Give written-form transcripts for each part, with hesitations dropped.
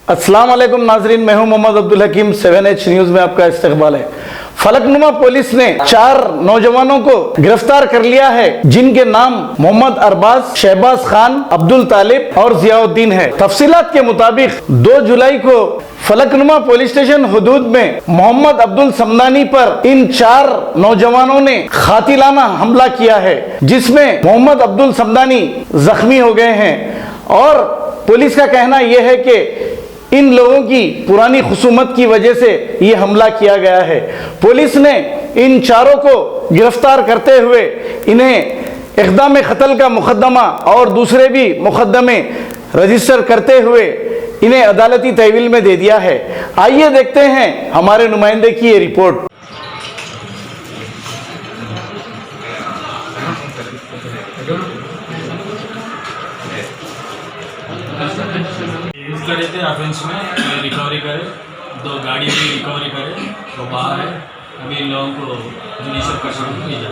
अस्सलाम वालेकुम नाजरीन, मैं हूं मोहम्मद अब्दुल हकीम। 7H न्यूज में आपका इस्तकबाल है। फलकनुमा पुलिस ने 4 नौजवानों को गिरफ्तार कर लिया है, जिनके नाम मोहम्मद अरबाज, शहबाज खान, अब्दुल तालिब और जियाउद्दीन है। तफसीलात के मुताबिक 2 जुलाई को फलकनुमा पुलिस स्टेशन हुदूद में मोहम्मद अब्दुल समदानी पर इन 4 नौजवानों ने कातिलाना हमला किया है, जिसमें मोहम्मद अब्दुल समदानी जख्मी हो गए हैं। और पुलिस का कहना यह है कि इन लोगों की पुरानी खुसूमत की वजह से ये हमला किया गया है। पुलिस ने इन 4 को गिरफ्तार करते हुए इन्हें इक़दाम क़त्ल का मुकदमा और दूसरे भी मुकदमे रजिस्टर करते हुए इन्हें अदालती तहवील में दे दिया है। आइए देखते हैं हमारे नुमाइंदे की ये रिपोर्ट। यूज़ करे थे ऑफेंस में, रिकवरी करे, 2 गाड़ी भी रिकवरी करे, तो बाहर है। अभी इन लोगों को जुडिशियल कस्टडी में भेजा।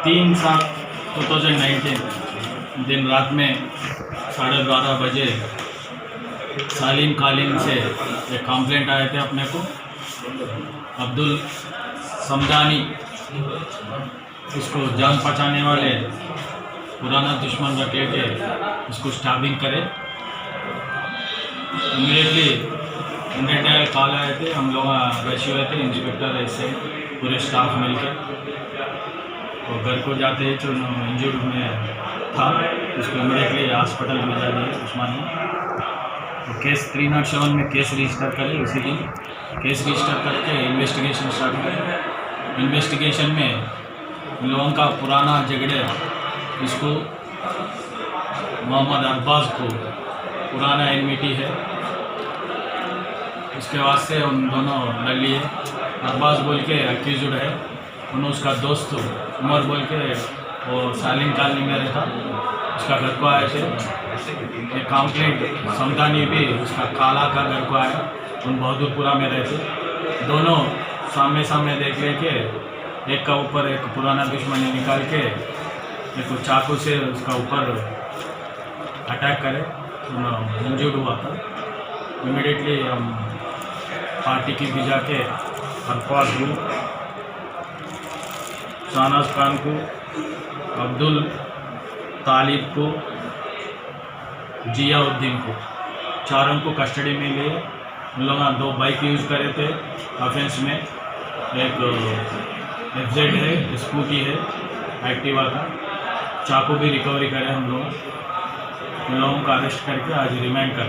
तीन 7/2019 दिन रात में 12:30 बजे सालिम कालीन से एक कंप्लेंट आए थे अपने को। अब्दुल समदानी, उसको जान पहचाने वाले पुराना दुश्मन रख के उसको स्टैबिंग करे। इमीडिएटली इंडियन कॉल आए थे, हम लोग रश हुए थे, इंस्पेक्टर ऐसे पूरे स्टाफ मिलकर। और घर को जाते ही जो इंजर्ड में था उसको इमीडिएटली हॉस्पिटल भेजा दिया उस्मानी। तो केस 307 में केस रजिस्टर करे। उसी दिन केस रजिस्टर करके इन्वेस्टिगेशन स्टार्ट करें। इन्वेस्टिगेशन में इन लोगों का पुराना झगड़े, इसको मोहम्मद अरबाज को पुराना एनमिटी है, उसके वास्ते उन दोनों लड़ लिए। अरबाज बोल के अक्यूज्ड है, उन्होंने उसका दोस्त उमर बोल के वो सालिम कॉलोनी में रहता, उसका घर को आए थे। एक कंप्लेंट समदानी भी उसका काला का घर को आया, उन बहादुरपुरा में रहते। दोनों सामने सामने देख लेके एक का ऊपर एक पुराना दुश्मनी निकाल के एक चाकू से उसका ऊपर अटैक करे, इंजर्ड हुआ था। इमीडिएटली हम पार्टी की भिजा के अरफाज को, शाहनाज खान को, अब्दुल तालिब को, जियाउद्दीन को, 4 को कस्टडी में लिए। उन लोग 2 बाइक यूज़ करे थे ऑफेंस में। एक FZ है, स्कूटी है एक्टिवा का। चाकू भी रिकवरी करे हम लोग। उन लोगों को अरेस्ट करके आज रिमांड कर।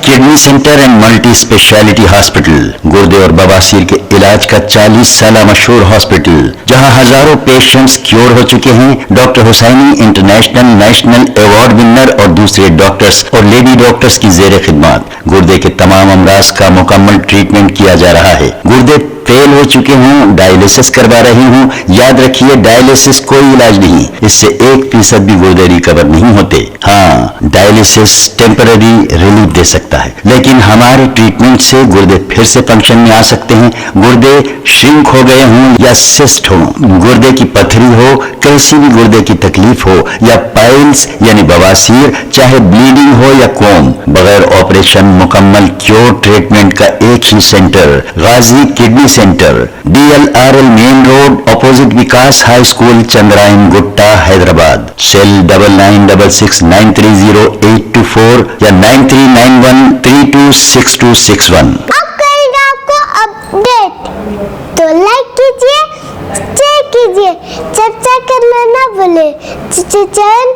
Kidney centre and multi speciality hospital, गुर्दे और बवासीर के इलाज का 40 साल मशहूर हॉस्पिटल, जहां हजारों पेशेंट्स क्योर हो चुके हैं। Doctor Husaini international national award winner और दूसरे डॉक्टर्स और लेडी डॉक्टर्स की जेर खिदमत गुर्दे के तमाम अमराज का मुकम्मल ट्रीटमेंट किया जा रहा है। गुर्दे फेल हो चुके हों, डायलिसिस करवा रही हूँ, याद रखिए डायलिसिस कोई इलाज नहीं, इससे 1% भी गुर्दे रिकवर नहीं होते। हाँ, डायलिसिस टेम्पररी रिलीफ दे सकता है, लेकिन हमारे ट्रीटमेंट से गुर्दे फिर से फंक्शन में आ सकते हैं। गुर्दे श्रिंक हो गए हों या सिस्ट हो, गुर्दे की पथरी हो, कैसी भी गुर्दे की तकलीफ हो, या पाइल्स यानी बवासीर, चाहे ब्लीडिंग हो या कोम, बगैर ऑपरेशन मुकम्मल क्योर ट्रीटमेंट का एक ही centre, Ghazi kidney centre, DLRL main road, opposite Vikas high school, Chandrayangutta, Hyderabad. Cell 9966930824 या 9391326261। अब करेगा आपको अपडेट, तो लाइक कीजिए, शेयर कीजिए, चर्चा करना ना भूले। चैनल